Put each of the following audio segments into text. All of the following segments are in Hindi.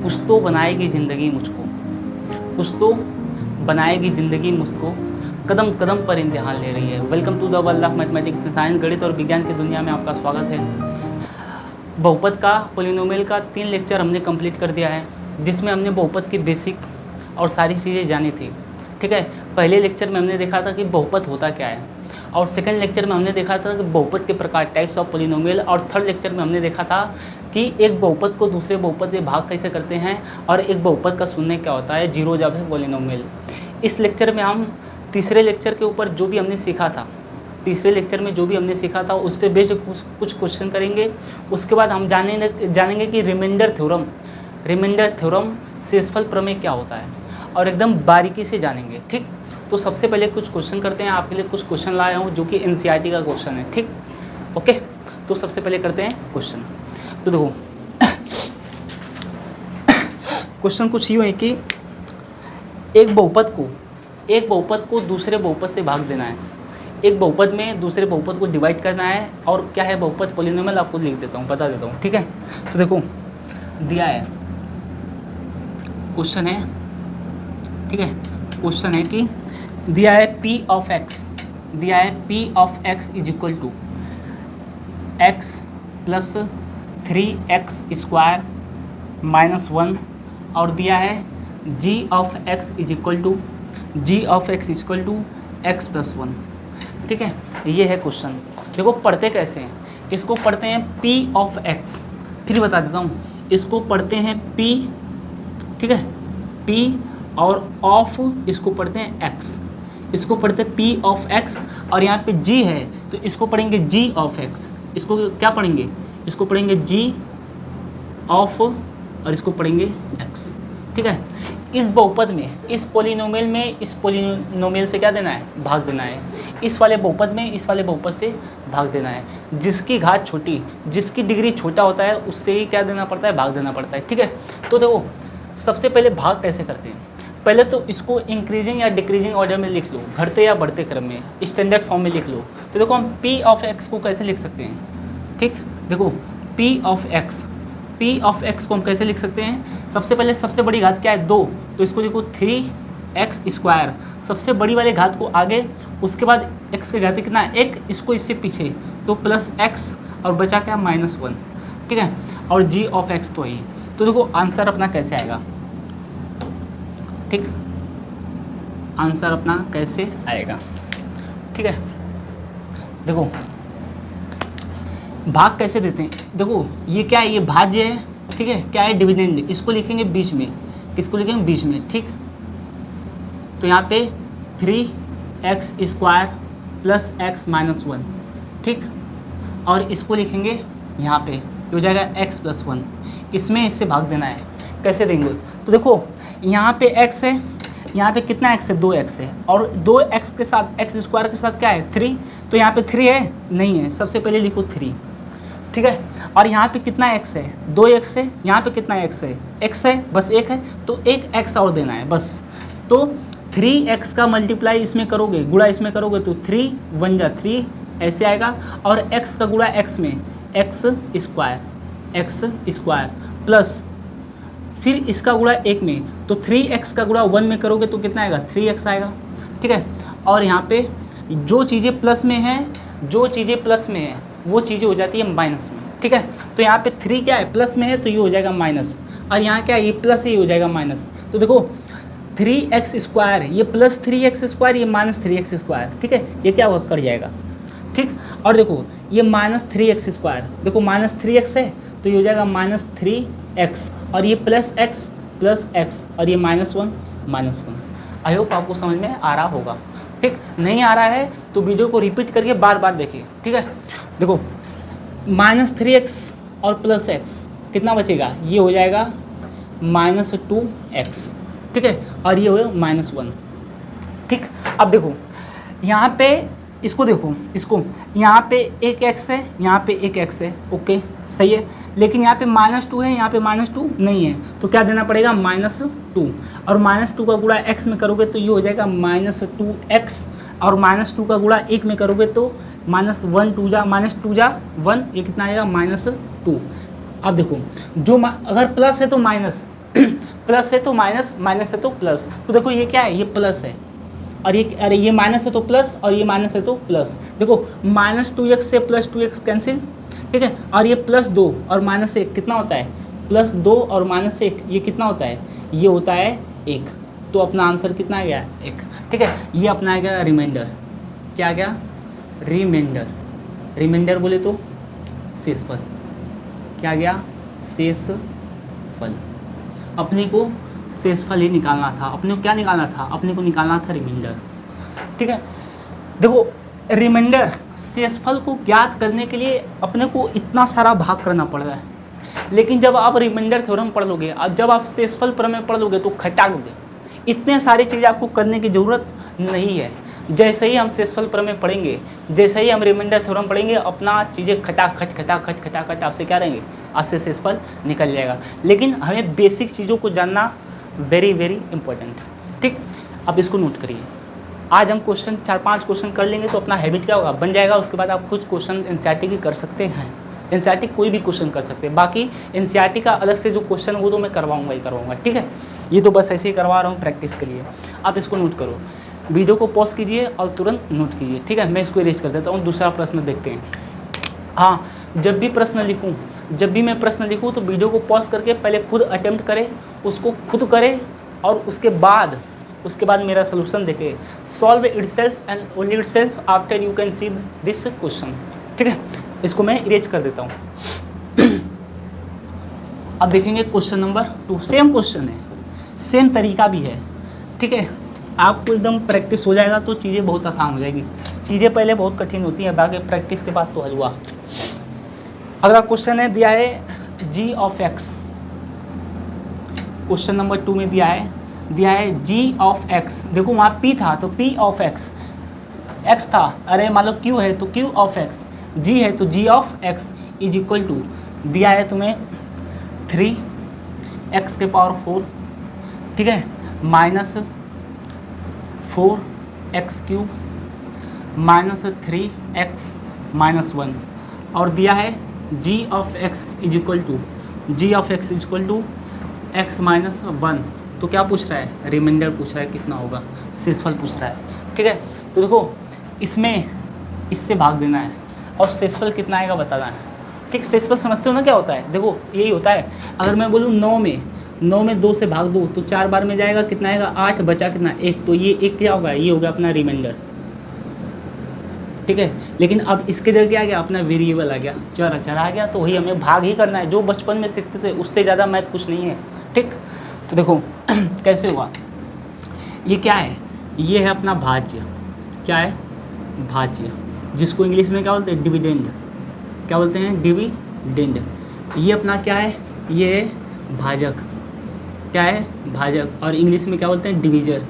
कुछ तो बनाएगी ज़िंदगी मुझको, कुछ तो बनाएगी ज़िंदगी मुझको, कदम कदम पर इम्तिहान ले रही है। Welcome to the world of mathematics, science, गणित और विज्ञान की दुनिया में आपका स्वागत है। बहुपद का, पॉलिनोमियल का 3 लेक्चर हमने कंप्लीट कर दिया है, जिसमें हमने बहुपद की बेसिक और सारी चीज़ें जानी थी। ठीक है, पहले लेक्चर में हमने देखा था कि बहुपद होता क्या है, और सेकंड लेक्चर में हमने देखा था कि बहुपद के प्रकार, टाइप्स ऑफ पॉलिनोमियल, और थर्ड लेक्चर में हमने देखा था कि एक बहुपद को दूसरे बहुपद से भाग कैसे करते हैं, और एक बहुपद का शून्य क्या होता है, जीरो जब है पॉलिनोमियल। इस लेक्चर में हम तीसरे लेक्चर के ऊपर जो भी हमने सीखा था, तीसरे लेक्चर में जो भी हमने सीखा था उस पर बेस्ड कुछ क्वेश्चन करेंगे। उसके बाद हम जानेंगे कि रिमाइंडर थ्योरम, शेषफल प्रमेय क्या होता है, और एकदम बारीकी से जानेंगे। ठीक, तो सबसे पहले कुछ क्वेश्चन करते हैं। आपके लिए कुछ क्वेश्चन लाया हूँ जो कि एनसीईआरटी का क्वेश्चन है। ठीक, ओके, तो सबसे पहले करते हैं क्वेश्चन। तो देखो क्वेश्चन कुछ यूँ है कि एक बहुपद को दूसरे बहुपद से भाग देना है, एक बहुपद में दूसरे बहुपद को डिवाइड करना है, और क्या है बहुपद, पॉलिनोमियल, आपको लिख देता हूँ, बता देता हूँ। ठीक है, तो देखो दिया है, क्वेश्चन है, ठीक है, क्वेश्चन है कि दिया है P of x is equal to x plus 3x square minus 1, और दिया है g of x is equal to x plus 1। ठीक है, ये है क्वेश्चन। देखो पढ़ते कैसे हैं, इसको पढ़ते हैं P ऑफ x, फिर बता देता हूँ, इसको पढ़ते हैं P, ठीक है, P, और ऑफ इसको पढ़ते हैं x, इसको पढ़ते हैं P ऑफ x, और यहाँ पे g है तो इसको पढ़ेंगे g ऑफ x, इसको क्या पढ़ेंगे, इसको पढ़ेंगे g ऑफ, और इसको पढ़ेंगे x। ठीक है, इस बहुपद में, इस पॉलिनोमियल से क्या देना है, भाग देना है। इस वाले बहुपद में इस वाले बहुपद से भाग देना है। जिसकी घात छोटी, जिसकी डिग्री छोटा होता है उससे ही क्या देना पड़ता है, भाग देना पड़ता है। ठीक है, तो देखो सबसे पहले भाग कैसे करते हैं। पहले तो इसको इंक्रीजिंग या डिक्रीजिंग ऑर्डर में लिख लो, घटते या बढ़ते क्रम में, स्टैंडर्ड फॉर्म में लिख लो। तो देखो हम P ऑफ x को कैसे लिख सकते हैं। ठीक, देखो P ऑफ x को हम कैसे लिख सकते हैं। सबसे पहले सबसे बड़ी घात क्या है, 2, तो इसको लिखो 3x स्क्वायर, सबसे बड़ी वाले घात को आगे, उसके बाद x की घात कितना है 1, इसको इससे पीछे, तो प्लस x, और बचा क्या -1। ठीक है, और g ऑफ x तो ही। तो देखो आंसर अपना कैसे आएगा। ठीक, आंसर अपना कैसे आएगा। ठीक है, देखो भाग कैसे देते हैं। देखो ये क्या है, ये भाज्य है, ठीक है, क्या है, डिविडेंड, इसको लिखेंगे बीच में, किसको लिखेंगे बीच में। ठीक, तो यहाँ पे 3x square plus x minus 1, ठीक, और इसको लिखेंगे यहाँ पे, हो जाएगा x प्लस 1, इसमें इससे भाग देना है। कैसे देंगे, तो देखो यहाँ पे x है, यहाँ पे कितना x है, 2x है, और 2x के साथ x स्क्वायर के साथ क्या है 3, तो यहाँ पे 3 है, नहीं है, सबसे पहले लिखो 3। ठीक है, और यहाँ पे कितना x है, 2x है, यहाँ पे कितना x है, x है, बस 1 है, तो एक x और देना है बस। तो 3x का मल्टीप्लाई इसमें करोगे, गुणा इसमें करोगे, तो 3 1 जा 3 ऐसे आएगा, और x का गुणा x में x स्क्वायर प्लस फिर इसका गुणा 1 में, तो 3x का गुणा 1 में करोगे तो कितना आएगा, 3x आएगा। ठीक है, और यहाँ पे जो चीज़ें प्लस में है वो चीज़ें हो जाती है माइनस में। ठीक है, तो यहाँ पे 3 क्या है, प्लस में है, तो ये हो जाएगा माइनस, और यहाँ क्या है, ये प्लस है, ये हो जाएगा माइनस। तो देखो 3x स्क्वायर, ये प्लस 3x स्क्वायर, ये माइनस 3x स्क्वायर। ठीक है, ये क्या होगा, कर जाएगा। ठीक, और देखो ये माइनस 3x स्क्वायर, देखो माइनस 3x है, तो ये हो जाएगा माइनस 3x, और ये प्लस x, और ये -1 आई होप आपको समझ में आ रहा होगा। ठीक, नहीं आ रहा है तो वीडियो को रिपीट करके बार बार देखिए। ठीक है, देखो -3x और प्लस x कितना बचेगा, ये हो जाएगा -2x। ठीक है, और ये हो गया -1। ठीक, अब देखो यहाँ पे इसको देखो, इसको यहाँ पे एक x है, यहाँ पे एक x है, ओके सही है, लेकिन यहाँ पे -2 है, यहाँ पे -2 नहीं है, तो क्या देना पड़ेगा, -2, और -2 का गुणा x में करोगे तो ये हो जाएगा -2x, और -2 का गुणा 1 में करोगे तो -1 2 जा 1, ये कितना आएगा -2। अब देखो जो अगर प्लस है तो माइनस प्लस है तो माइनस, माइनस है तो प्लस। तो देखो ये क्या है, ये प्लस है, और ये अरे ये माइनस है तो प्लस, और ये माइनस है तो प्लस। देखो -2x से +2x कैंसिल, ठीक है, और ये +2 और -1 कितना होता है, +2 और -1 ये कितना होता है, ये होता है 1। तो अपना आंसर कितना आ गया, 1, ठीक है। ये अपना आ गया रिमाइंडर, क्या आ गया, रिमाइंडर। रिमाइंडर बोले तो शेषफल, क्या गया, शेषफल। अपने को शेषफल ही निकालना था, अपने को क्या निकालना था, अपने को निकालना था रिमाइंडर, ठीक है। देखो रिमाइंडर, शेषफल को ज्ञात करने के लिए अपने को इतना सारा भाग करना पड़ रहा है, लेकिन जब आप रिमाइंडर थ्योरम पढ़ लोगे, अब जब आप शेषफल प्रमेय पढ़ लोगे तो खटाक दे, इतने सारी चीज़ें आपको करने की ज़रूरत नहीं है। जैसे ही हम शेषफल प्रमेय पढ़ेंगे, जैसे ही हम रिमाइंडर थ्योरम पढ़ेंगे, अपना चीज़ें खटाखट आपसे क्या रहेंगे, आपसे शेषफल निकल जाएगा। लेकिन हमें बेसिक चीज़ों को जानना वेरी वेरी इंपॉर्टेंट है, ठीक। अब इसको नोट करिए, आज हम क्वेश्चन 4-5 क्वेश्चन कर लेंगे तो अपना हैबिट क्या होगा, बन जाएगा। उसके बाद आप कुछ क्वेश्चन एनसीईआरटी की कर सकते हैं, एनसीईआरटी कोई भी क्वेश्चन कर सकते हैं। बाकी एनसीईआरटी का अलग से जो क्वेश्चन वो तो मैं करवाऊंगा ही करवाऊंगा, ठीक है। ये तो बस ऐसे ही करवा रहा हूँ प्रैक्टिस के लिए। आप इसको नोट करो, वीडियो को पॉज कीजिए और तुरंत नोट कीजिए, ठीक है। मैं इसको इरेज कर देता हूँ, दूसरा प्रश्न देखते हैं। हाँ, जब भी मैं प्रश्न लिखूँ तो वीडियो को पॉज करके पहले खुद अटेम्प्ट करें, उसको खुद करें, और उसके बाद मेरा सोल्यूशन देखें। Solve itself and only itself after you can see this question, ठीक है। इसको मैं इरेज कर देता हूँ। अब देखेंगे क्वेश्चन नंबर 2, सेम क्वेश्चन है, सेम तरीका भी है, ठीक है। आपको एकदम प्रैक्टिस हो जाएगा तो चीज़ें बहुत आसान हो जाएगी। चीज़ें पहले बहुत कठिन होती हैं, बाकी प्रैक्टिस के बाद तो हलवा। अगला क्वेश्चन है, दिया है g of x, question number 2 में दिया है g ऑफ x। देखो वहाँ p था तो p ऑफ x, x था, अरे मान लो q है तो q ऑफ x, g है तो g of x is equal to, दिया है तुम्हें 3x⁴, ठीक है, -4x³ -3x -1, और दिया है g of x is equal to x -1। तो क्या पूछ रहा है, रिमाइंडर पूछ रहा है, कितना होगा, शेषफल पूछ रहा है, ठीक है। तो देखो इसमें इससे भाग देना है और शेषफल कितना आएगा बताना है, ठीक। शेषफल समझते हो ना क्या होता है, देखो यही होता है। अगर मैं बोलूँ 9 में 2 से भाग दो तो 4 बार में जाएगा, कितना आएगा, 8, बचा कितना, 1। तो ये 1 क्या होगा, ये होगा अपना रिमाइंडर, ठीक है। लेकिन अब इसके जगह क्या आ गया, अपना वेरिएबल आ गया, चर आ गया। तो वही हमें भाग ही करना है, जो बचपन में सीखते थे उससे ज़्यादा मैथ कुछ नहीं है, ठीक। तो देखो कैसे हुआ, ये क्या है, ये है अपना भाज्य, क्या है, भाज्य, जिसको इंग्लिश में क्या बोलते हैं, डिविडेंड, क्या बोलते हैं, डिविडेंड। ये अपना क्या है, ये है भाजक, क्या है, भाजक, और इंग्लिश में क्या बोलते हैं, डिवीजर,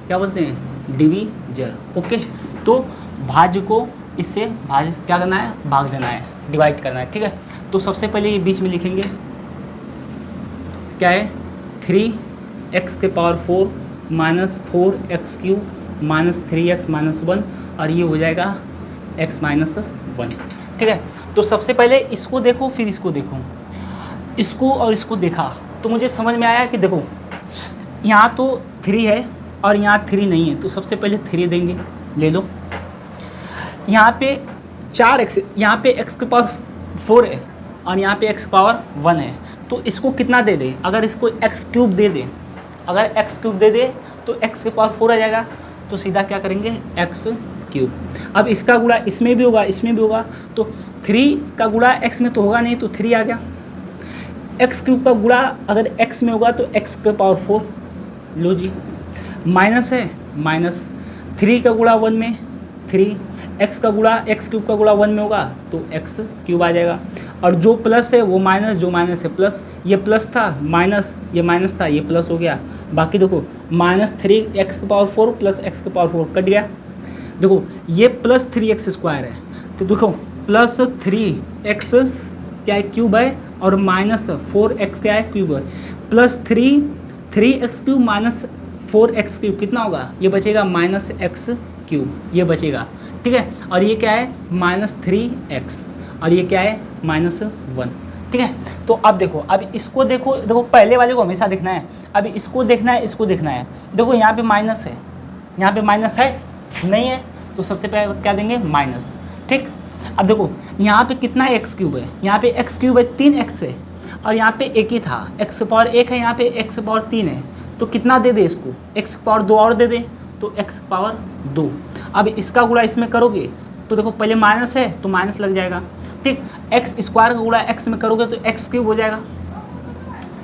क्या बोलते हैं, डिवीजर, ओके। तो भाज्य को इससे क्या करना है, भाग देना है, डिवाइड करना है, ठीक है। तो सबसे पहले ये बीच में लिखेंगे, क्या है, 3x⁴ -4x³ -3x -1, और ये हो जाएगा x -1, ठीक है। तो सबसे पहले इसको देखो, फिर इसको देखो, इसको और इसको देखा तो मुझे समझ में आया कि देखो यहाँ तो 3 है और यहाँ 3 नहीं है, तो सबसे पहले 3 देंगे, ले लो। यहाँ पे 4x, यहाँ पे x⁴ है और यहाँ पे x⁴ है, तो इसको कितना दे दे, अगर इसको x³ दे दे, अगर x³ दे दे तो x⁴ आ जाएगा। तो सीधा क्या करेंगे, x³। अब इसका गुणा इसमें भी होगा, इसमें भी होगा, तो 3 का गुणा x में तो होगा नहीं, तो 3 आ गया। x³ का गुणा अगर x में होगा तो x⁴, लो जी, माइनस है, -3 का गुणा 1 में 3, x का गुणा x³ का गुणा 1 में होगा तो x³ आ जाएगा। और जो प्लस है वो माइनस, जो माइनस है प्लस, ये प्लस था माइनस, ये माइनस था, ये प्लस हो गया। बाकी देखो -3x⁴ प्लस x⁴ कट गया। देखो ये +3x² है, तो देखो +3x क्या है, क्यूब है, और -4x क्या है, क्यूब है, +3x³ -4x³ कितना होगा, ये बचेगा -x³, ये बचेगा, ठीक है। और ये क्या है, -3x, और ये क्या है, -1, ठीक है। तो अब देखो, अब इसको देखो, देखो पहले वाले को हमेशा देखना है, अब इसको देखना है, इसको देखना है। देखो यहाँ पे माइनस है, यहाँ पे माइनस है नहीं है, तो सबसे पहले क्या देंगे माइनस। ठीक, अब देखो यहाँ पे कितना एक्स क्यूब है, यहाँ पे एक्स क्यूब है 3x है, और यहाँ पे एक ही था, एक्स पावर 1 है, यहाँ पे एक्स पावर 3 है, तो कितना दे दे इसको, एक्स पावर 2 और दे दे, तो एक्स पावर 2। अब इसका गुणा इसमें करोगे तो देखो पहले माइनस है तो माइनस लग जाएगा। ठीक, एक्स स्क्वायर का गुणा एक्स में करोगे तो एक्स क्यूब हो जाएगा।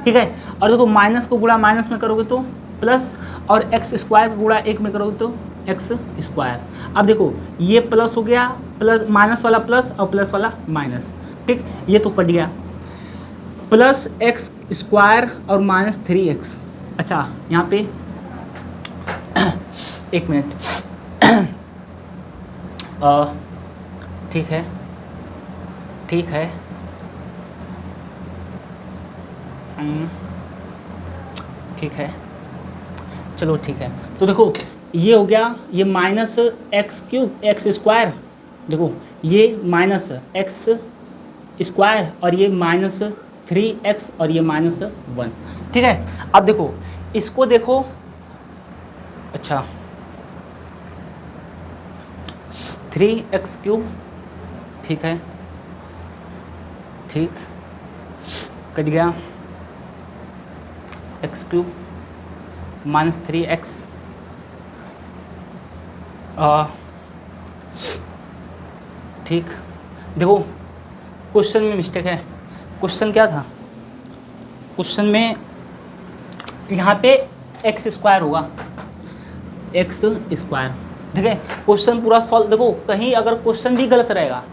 ठीक है, और देखो माइनस को गुणा माइनस में करोगे तो प्लस, और एक्स स्क्वायर का गुणा 1 में करोगे तो एक्स स्क्वायर। अब देखो ये प्लस हो गया, प्लस माइनस वाला प्लस और प्लस वाला माइनस। ठीक, ये तो कट गया, प्लस एक्स स्क्वायर और माइनस 3x। अच्छा यहाँ पे एक मिनट, ठीक है, ठीक है, ठीक है, चलो ठीक है। तो देखो ये हो गया, ये minus x cube x square, देखो ये माइनस एक्स स्क्वायर और ये माइनस 3x और ये -1। ठीक है, अब देखो इसको देखो, अच्छा 3x क्यूब, ठीक है, ठीक, कट गया, एक्स क्यूब -3x, ठीक। देखो क्वेश्चन में मिस्टेक है, क्वेश्चन क्या था, क्वेश्चन में यहाँ पे एक्स स्क्वायर होगा, एक्स स्क्वायर। ठीक है, क्वेश्चन पूरा सॉल्व, देखो कहीं अगर क्वेश्चन भी गलत रहेगा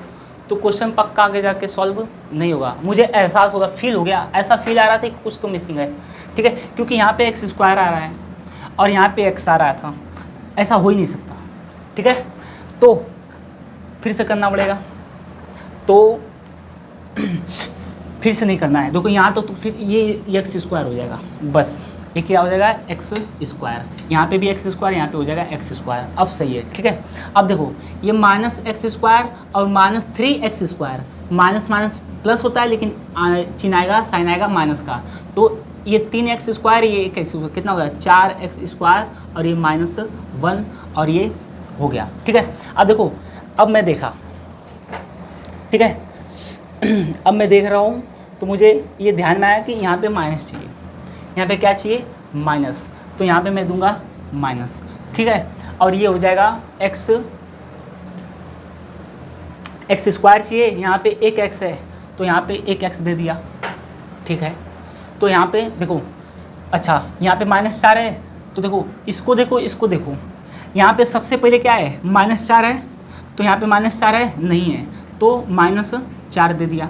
तो क्वेश्चन पक्का आगे जाके सॉल्व नहीं होगा। मुझे एहसास होगा, फील हो गया, ऐसा फील आ रहा था कि कुछ तो मिसिंग है। ठीक है, क्योंकि यहाँ पे एक्स स्क्वायर आ रहा है और यहाँ पे एक्स आ रहा था, ऐसा हो ही नहीं सकता। ठीक है, तो फिर से करना पड़ेगा, तो फिर से नहीं करना है। देखो यहाँ तो फिर ये एक्स स्क्वायर हो जाएगा, बस ये क्या हो जाएगा एक्स स्क्वायर, यहाँ पे भी एक्स स्क्वायर, यहाँ पे हो जाएगा एक्स स्क्वायर। अब सही है। ठीक है, अब देखो ये माइनस एक्स स्क्वायर और -3x square, minus minus plus होता है लेकिन चिन्ह आएगा, साइन आएगा माइनस का, तो ये 3x स्क्वायर, ये एक एक्स स्क्वायर, कितना हो गया 4x स्क्वायर और ये -1 और ये हो गया। ठीक है, अब देखो, अब मैं देखा, ठीक है, अब मैं देख रहा हूँ तो मुझे ये ध्यान में आया कि यहाँ पे माइनस चाहिए, यहाँ पे क्या चाहिए माइनस, तो यहाँ पे मैं दूंगा माइनस। ठीक है, और ये हो जाएगा एक्स स्क्वायर चाहिए, यहाँ पे एक एक्स है तो यहाँ पे एक एक्स दे दिया। ठीक है, तो यहाँ पे देखो, अच्छा यहाँ पे -4 है, तो देखो इसको देखो, इसको देखो, यहाँ पे सबसे पहले क्या है -4 है, तो यहाँ पे -4 है नहीं है, तो -4 दे दिया।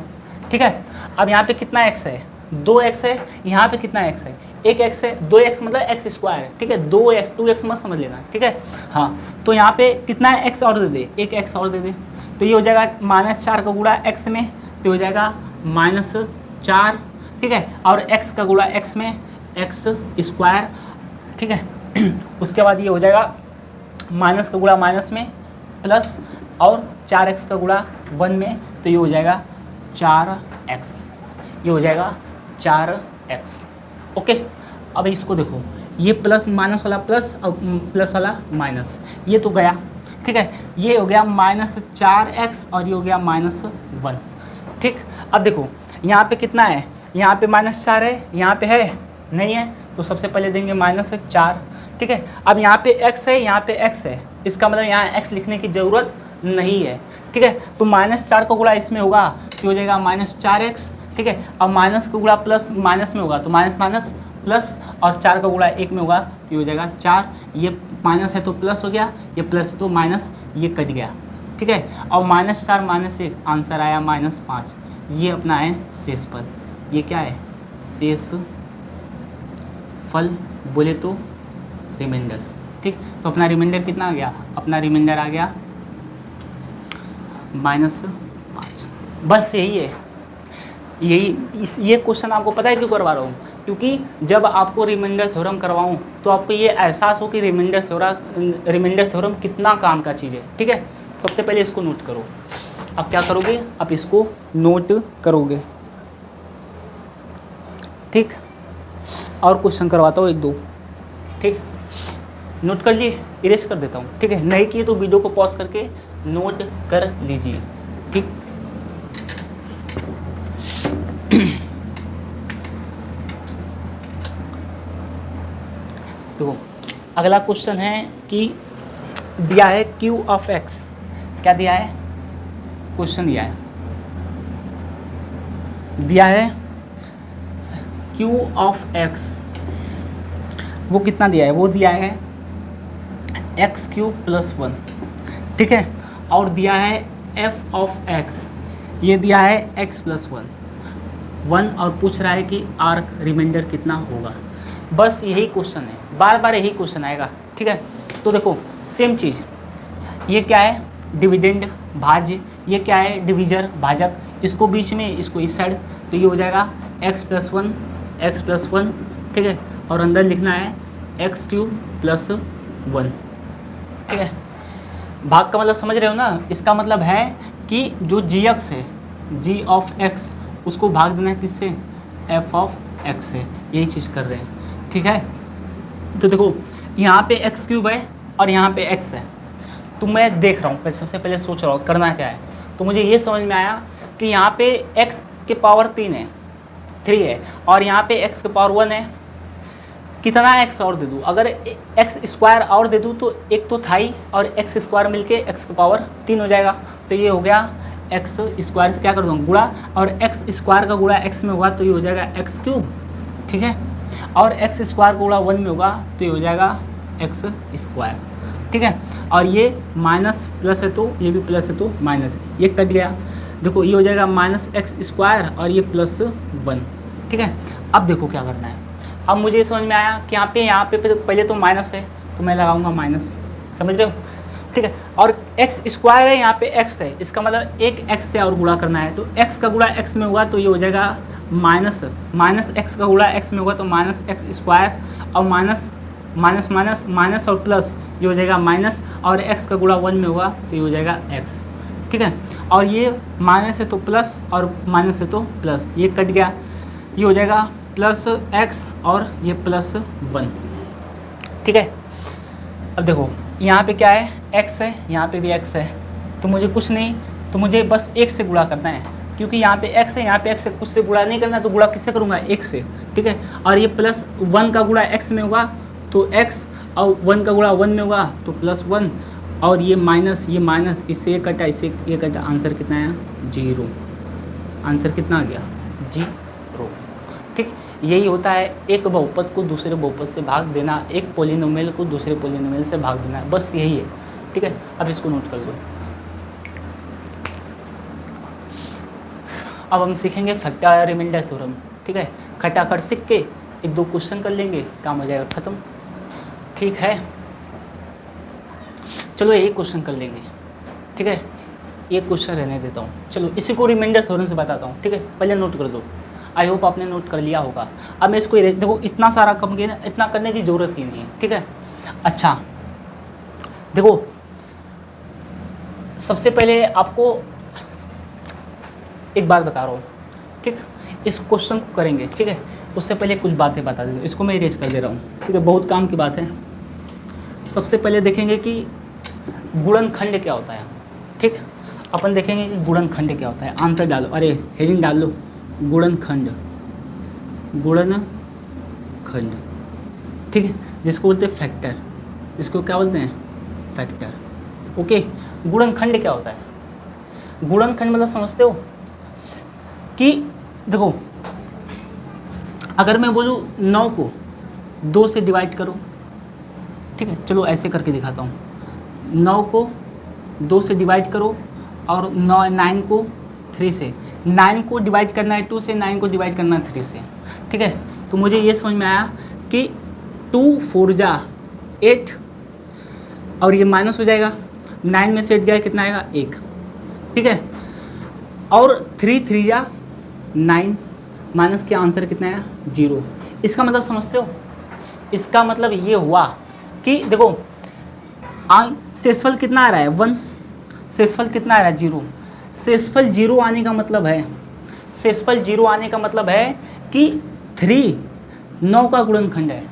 ठीक है, अब यहाँ पे कितना एक्स है 2x है, यहाँ पे कितना x है 1x है, 2x मतलब एक्स स्क्वायर है। ठीक है, 2x मत समझ लेना। ठीक है, हाँ, तो यहाँ पे कितना x और दे दे, एक x और दे दे, तो ये हो जाएगा -4 का गुणा x में, तो हो जाएगा -4। ठीक है, और x का गुणा x में एक्स स्क्वायर। ठीक है, उसके बाद ये हो जाएगा माइनस का गुणा माइनस में प्लस, और 4x का गुणा 1 में, तो ये हो जाएगा 4x, ये हो जाएगा 4x। ओके, अब इसको देखो, ये प्लस माइनस वाला प्लस और प्लस वाला माइनस, ये तो गया। ठीक है, ये हो गया -4x और ये हो गया -1। ठीक, अब देखो यहाँ पे कितना है, यहाँ पे -4 है, यहाँ पे है नहीं है, तो सबसे पहले देंगे -4। ठीक है, अब यहाँ पे x है, यहाँ पे x है, इसका मतलब यहाँ x लिखने की ज़रूरत नहीं है। ठीक है, तो -4 का गुणा इसमें होगा तो हो जाएगा -4x। ठीक है, अब माइनस का गुणा प्लस माइनस में होगा तो माइनस माइनस प्लस, और 4 का गुणा 1 में होगा तो ये हो जाएगा 4, ये माइनस है तो प्लस हो गया, ये प्लस है तो माइनस, ये कट गया। ठीक है, और -4 -1 आंसर आया -5, ये अपना है शेष पद, ये क्या है शेष फल बोले तो रिमाइंडर। ठीक, तो अपना रिमाइंडर कितना आ गया, अपना रिमाइंडर आ गया -5। बस यही है, ये क्वेश्चन आपको पता है क्यों करवा रहा हूँ, क्योंकि जब आपको रिमाइंडर थ्योरम करवाऊँ तो आपको ये एहसास हो कि रिमाइंडर थ्योरम कितना काम का चीज़ है। ठीक है, सबसे पहले इसको नोट करो। अब क्या करोगे, अब इसको नोट करोगे। ठीक, और क्वेश्चन करवाता हूँ 1-2, ठीक, नोट कर लिए, इरेज कर देता हूँ, ठीक है, नहीं किए तो वीडियो को पॉज करके नोट कर लीजिए, ठीक। तो अगला क्वेश्चन है कि दिया है q ऑफ x, क्या दिया है, क्वेश्चन दिया है q ऑफ x, वो कितना दिया है, वो दिया है x³ + 1, ठीक है, और दिया है f ऑफ x, ये दिया है x + 1 और पूछ रहा है कि आर्क रिमाइंडर कितना होगा। बस यही क्वेश्चन है, बार बार यही क्वेश्चन आएगा, ठीक है। तो देखो सेम चीज़, ये क्या है, डिविडेंड भाज्य, ये क्या है, डिवीजर भाजक, इसको बीच में, इसको इस साइड, तो ये हो जाएगा x + 1, ठीक है, और अंदर लिखना है x³ + 1, ठीक है। भाग का मतलब समझ रहे हो ना, इसका मतलब है कि जो gx है, g ऑफ x, उसको भाग देना है किससे, f ऑफ x से, यही चीज़ कर रहे हैं, ठीक है। तो देखो यहाँ पे x³ है और यहाँ पे x है, तो मैं देख रहा हूँ, सबसे पहले सोच रहा हूँ करना क्या है, तो मुझे ये समझ में आया कि यहाँ पे x के पावर 3 है और यहाँ पे x के पावर 1 है, कितना x और दे दूँ, अगर x² और दे दूँ तो एक तो था ही, और x² मिलके x के पावर 3 हो जाएगा, तो ये हो गया x² से क्या कर दूँ गुणा, और x² का गुणा x में होगा तो ये हो जाएगा x³, ठीक है, और x² का गुणा 1 में होगा तो ये हो जाएगा x², ठीक है, और ये माइनस प्लस है तो ये भी प्लस है तो माइनस, ये कट गया, देखो ये हो जाएगा -x² और ये +1, ठीक है। अब देखो क्या करना है, अब मुझे समझ में आया कि यहाँ पे पहले तो माइनस है तो मैं लगाऊंगा माइनस, समझ रहे हो, ठीक है, और x² है, यहाँ पे x है, इसका मतलब एक x से और गुणा करना है, तो x का गुणा x में हुआ तो ये हो जाएगा माइनस x का गुणा x में होगा तो -x² और माइनस और प्लस, ये हो जाएगा माइनस, और x का गुणा 1 में होगा तो ये हो जाएगा x, ठीक है, और ये माइनस है तो प्लस और माइनस है तो प्लस, ये कट गया, ये हो जाएगा +x और ये +1, ठीक है। अब देखो यहाँ पे क्या है, x है, यहाँ पे भी x है, तो मुझे कुछ नहीं, तो मुझे बस 1 से गुणा करना है, क्योंकि यहाँ पे x है, यहाँ पे x है, कुछ से गुणा नहीं करना, तो गुणा किससे करूँगा, 1 से, ठीक है, और ये +1 का गुणा x में होगा तो x, और 1 का गुणा 1 में होगा तो +1, और ये माइनस, इससे ये कटा, इससे ये कटा, आंसर कितना आया, 0, आंसर कितना आ गया, 0, ठीक। यही होता है एक बहुपद को दूसरे बहुपद से भाग देना, एक पॉलिनोमियल को दूसरे पॉलिनोमियल से भाग देना, बस यही है, ठीक है। अब इसको नोट कर लो। अब हम सीखेंगे फैक्टर रिमाइंडर थ्योरम, ठीक है, खटाखट सीख के 1-2 क्वेश्चन कर लेंगे, काम हो जाएगा ख़त्म, ठीक है। चलो एक क्वेश्चन कर लेंगे, ठीक है, एक क्वेश्चन रहने देता हूँ, चलो इसी को रिमाइंडर थ्योरम से बताता हूँ, ठीक है, पहले नोट कर दो, आई होप आपने नोट कर लिया होगा। अब मैं इसको देखो, इतना सारा कम किया, इतना करने की ज़रूरत ही नहीं है, ठीक है। अच्छा देखो, सबसे पहले आपको एक बात बता रहा हूँ, ठीक, इस क्वेश्चन को करेंगे, ठीक है, उससे पहले कुछ बातें बता देंगे, इसको मैं इरेज कर दे रहा हूँ, ठीक है, बहुत काम की बात है। सबसे पहले देखेंगे कि गुणनखंड क्या होता है, ठीक, अपन देखेंगे कि गुणनखंड क्या होता है, आंसर डालो, अरे हेडिंग डाल लो, गुणनखंड, ठीक है, जिसको बोलते हैं फैक्टर, इसको क्या बोलते हैं, फैक्टर, ओके। गुणनखंड क्या होता है, गुणनखंड मतलब समझते हो कि देखो, अगर मैं बोलूँ 9 को 2 से डिवाइड करो, ठीक है, चलो ऐसे करके दिखाता हूँ, 9 को 2 से डिवाइड करो और 9 को 3 से, 9 को डिवाइड करना है 2 से, 9 को डिवाइड करना है 3 से, ठीक है। तो मुझे ये समझ में आया कि 2 4 जा 8 और ये माइनस हो जाएगा, 9 में से 8 गया कितना आएगा 1, ठीक है, और 3 3 जा 9 माइनस के आंसर कितना आया 0। इसका मतलब समझते हो, इसका मतलब ये हुआ कि देखो शेषफल कितना आ रहा है 1, शेषफल कितना आ रहा है 0, शेषफल 0 आने का मतलब है, शेषफल 0 आने का मतलब है कि 3 9 का गुणनखंड है।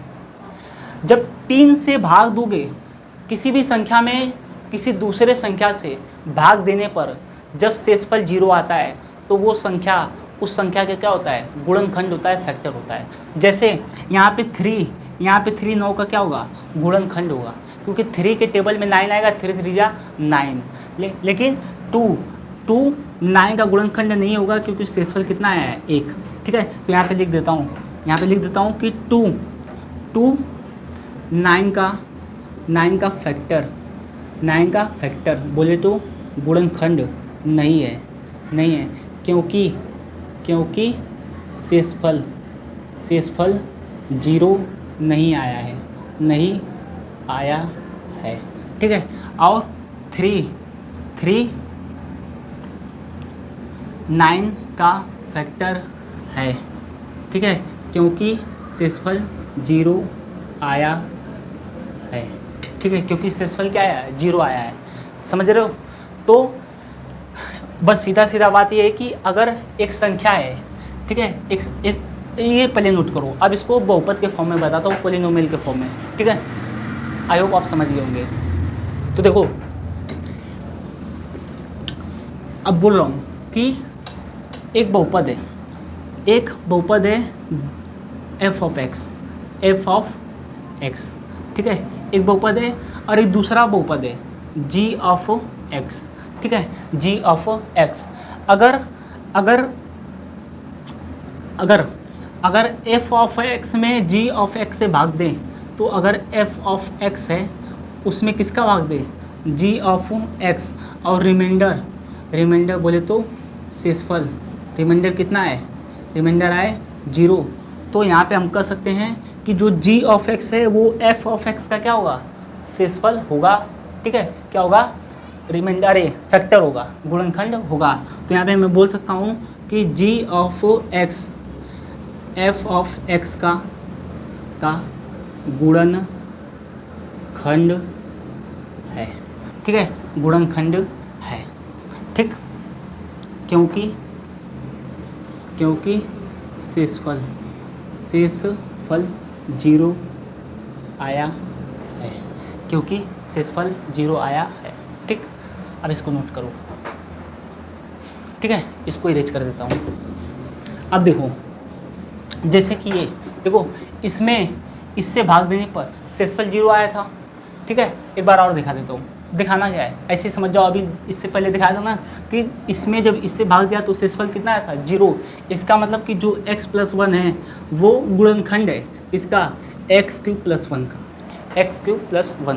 जब 3 से भाग दोगे किसी भी संख्या में किसी दूसरे संख्या से भाग देने पर जब शेषफल 0 आता है तो वो संख्या उस संख्या का क्या होता है, गुणनखंड होता है, फैक्टर होता है। जैसे यहाँ पे 3 9 का क्या होगा, गुणनखंड होगा, क्योंकि 3 के टेबल में 9 आएगा, 3 3 जा 9। लेकिन 2 9 का गुणनखंड नहीं होगा क्योंकि शेषफल कितना आया है, 1। ठीक है, तो यहाँ पे लिख देता हूँ कि 2 9 का फैक्टर बोले तो गुणनखंड नहीं है क्योंकि शेषफल 0 नहीं आया है। ठीक है, और 3 9 का फैक्टर है। ठीक है, क्योंकि शेषफल 0 आया है। ठीक है, क्योंकि शेषफल क्या आया है, 0 आया है। समझ रहे हो? तो बस सीधा बात ये है कि अगर एक संख्या है, ठीक है, एक ये पहले नोट करो। अब इसको बहुपद के फॉर्म में बताता हूँ, पॉलिनोमियल के फॉर्म में। ठीक है, आई होप आप समझ गए होंगे। तो देखो, अब बोल रहा हूँ कि एक बहुपद है f ऑफ x। ठीक है, एक बहुपद है और एक दूसरा बहुपद है g ऑफ x। ठीक है, g ऑफ x। अगर f ऑफ x में g ऑफ x से भाग दें तो अगर f ऑफ x है उसमें किसका भाग दें, g ऑफ x, और रिमाइंडर बोले तो शेषफल, रिमाइंडर कितना है, रिमाइंडर आए 0। तो यहाँ पे हम कह सकते हैं कि जो g ऑफ x है वो f ऑफ x का क्या होगा, शेषफल होगा। ठीक है, क्या होगा, रिमाइंडर फैक्टर होगा, गुणनखंड होगा। तो यहाँ पे मैं बोल सकता हूँ कि g of x f of x का गुणनखंड है। ठीक है, गुणनखंड है। ठीक, क्योंकि शेषफल 0 आया है, क्योंकि शेषफल 0 आया है। ठीक, अब इसको नोट करो। ठीक है, इसको इरेज कर देता हूँ। अब देखो, जैसे कि ये देखो, इससे भाग देने पर शेषफल 0 आया था। ठीक है, एक बार और दिखा देता हूँ। दिखाना क्या है, ऐसे समझ जाओ। अभी इससे पहले दिखाया था ना कि इसमें जब इससे भाग दिया तो शेषफल कितना आया था, 0। इसका मतलब कि जो x + 1 है वो गुणनखंड है इसका x³ + 1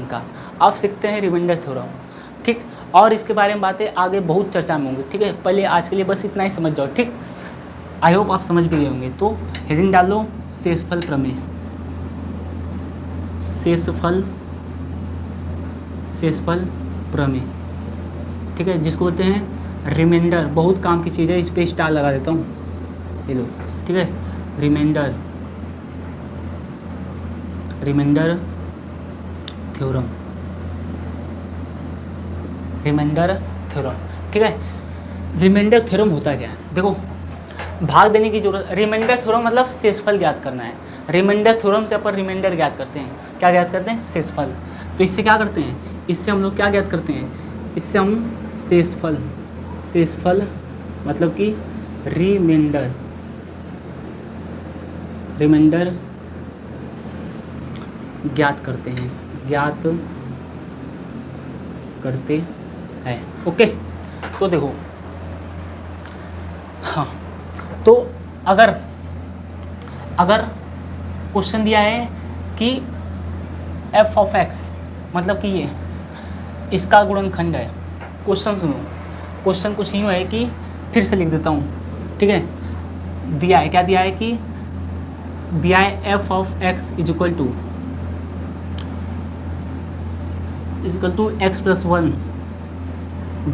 का। अब सीखते हैं रिमाइंडर थ्योरम। ठीक, और इसके बारे में बातें आगे बहुत चर्चा में होंगी। ठीक है, पहले आज के लिए बस इतना ही समझ जाओ। ठीक, आई होप आप समझ भी गए होंगे। तो हेडिंग डालो, शेषफल प्रमेय। शेषफल प्रमेय। ठीक है, जिसको बोलते हैं रिमाइंडर। बहुत काम की चीज़ है, इस पे स्टार लगा देता हूँ, ये लो। ठीक है, रिमाइंडर थ्योरम। ठीक है, रिमाइंडर थ्योरम होता क्या है, देखो, भाग देने की जरूरत। रिमाइंडर थ्योरम मतलब शेषफल ज्ञात करना है। रिमाइंडर थ्योरम से अपन रिमाइंडर ज्ञात करते हैं। क्या ज्ञात करते हैं, शेषफल। तो इससे क्या करते हैं, इससे हम लोग क्या ज्ञात करते हैं, इससे हम शेषफल मतलब कि रिमाइंडर ज्ञात करते हैं। ओके, तो देखो, हाँ, तो अगर क्वेश्चन दिया है कि f ऑफ x मतलब कि ये इसका गुणनखंड है। क्वेश्चन सुनो, क्वेश्चन कुछ यूँ है कि फिर से लिख देता हूँ। ठीक है, दिया है, क्या दिया है कि दिया है f of x is equal to x + 1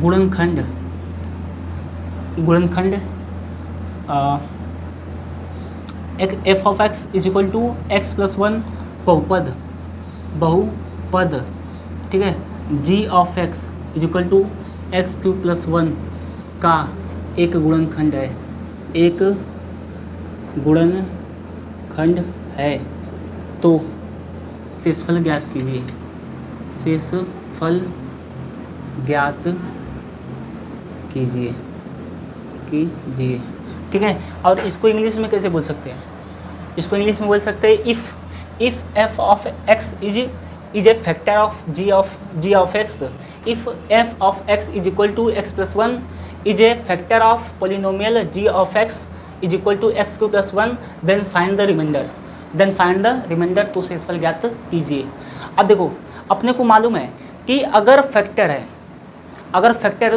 गुणनखंड f of x is equal to x + 1 बहुपद। ठीक है, g of x is equal to x³ + 1 का एक गुणनखंड है, खंड है तो शेषफल ज्ञात कीजिए। शेषफल ज्ञात कीजिए। ठीक है। और इसको इंग्लिश में कैसे बोल सकते हैं? इसको इंग्लिश में बोल सकते हैं if F of x is a factor of G of X, if F of x is equal to X plus one is a factor of polynomial G of x is equal to X cube plus one, then find the remainder तो शेषफल ज्ञात कीजिए। अब देखो, अपने को मालूम है कि अगर फैक्टर है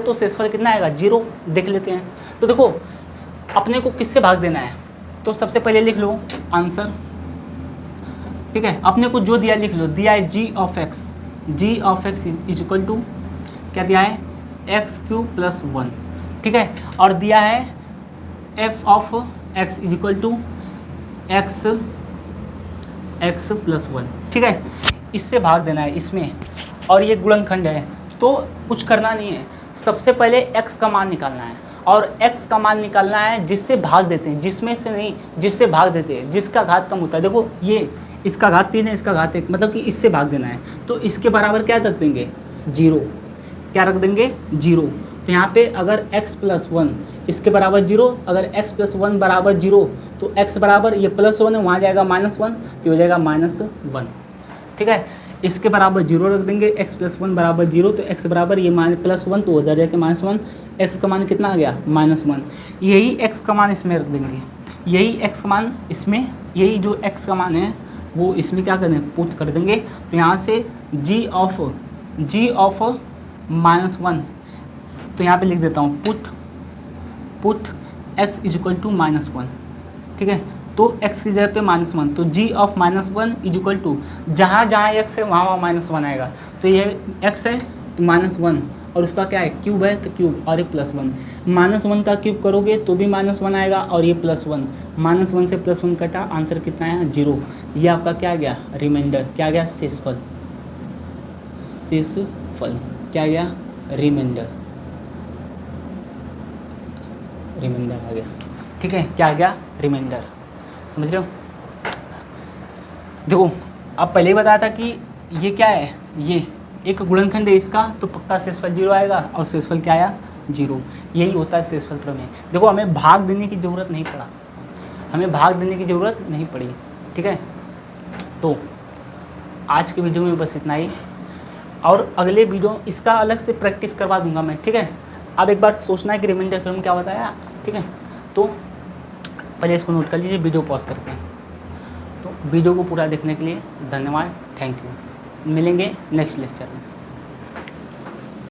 तो शेषफल कितना आएगा? 0। देख लेते हैं। तो देखो, अपने को किससे भाग देना है? तो सबसे पहले लिख लो आंसर, ठीक है। अपने को जो दिया लिख लो, दिया है g of x is equal to क्या दिया है? एक्स क्यू प्लस वन, ठीक है। और दिया है F of x is equal to X plus one, ठीक है। इससे भाग देना है इसमें, और ये गुणनखंड है तो कुछ करना नहीं है। सबसे पहले x का मान निकालना है, और x का मान निकालना है जिससे भाग देते हैं, जिसमें से नहीं, जिससे भाग देते हैं, जिसका घात कम होता है। देखो, ये इसका घात 3 है, इसका घात 1, मतलब कि इससे भाग देना है। तो इसके बराबर क्या रख देंगे? 0। क्या रख देंगे? 0। तो यहाँ पे अगर x प्लस 1 इसके बराबर 0, अगर x प्लस 1 बराबर 0 तो x बराबर ये प्लस 1 है, वहाँ जाएगा -1 तो हो जाएगा -1, ठीक है। इसके बराबर 0 रख देंगे, x प्लस 1 बराबर 0 तो x बराबर ये +1 तो उधर जाके -1, x का मान कितना आ गया? -1। यही x का मान इसमें रख देंगे, यही x का मान इसमें, यही जो x का मान है वो इसमें क्या कर देंगे? पुट कर देंगे। तो यहाँ से g ऑफ -1, तो यहाँ पे लिख देता हूँ put x is equal to -1, ठीक है। तो x की जगह पे -1, तो g of -1 is equal to, जहाँ x है वहाँ -1 आएगा। तो ये x है तो -1, और उसका क्या है? क्यूब है तो क्यूब, और ये +1, -1 का क्यूब करोगे तो भी -1 आएगा, और ये +1, -1 से +1 कटा, आंसर कितना है? 0। ये आपका क्या गया? रिमाइंडर। क्या गया? शेषफल क्या गया? रिमाइंडर आ गया, ठीक है। क्या आ गया? रिमाइंडर। समझ रहे हो? देखो, अब पहले ही बताया था कि ये क्या है? ये एक गुणनखंड है इसका, तो पक्का शेषफल 0 आएगा, और शेषफल क्या आया? 0। यही होता है शेषफल प्रमेय। देखो, हमें भाग देने की ज़रूरत नहीं पड़ी, ठीक है। तो आज के वीडियो में बस इतना ही, और अगले वीडियो इसका अलग से प्रैक्टिस करवा दूंगा मैं, ठीक है। अब एक बार सोचना है कि रिमाइंडर थ्योरम क्या बताया, ठीक है। तो पहले इसको नोट कर लीजिए वीडियो पॉज करके। तो वीडियो को पूरा देखने के लिए धन्यवाद, थैंक यू। मिलेंगे नेक्स्ट लेक्चर में।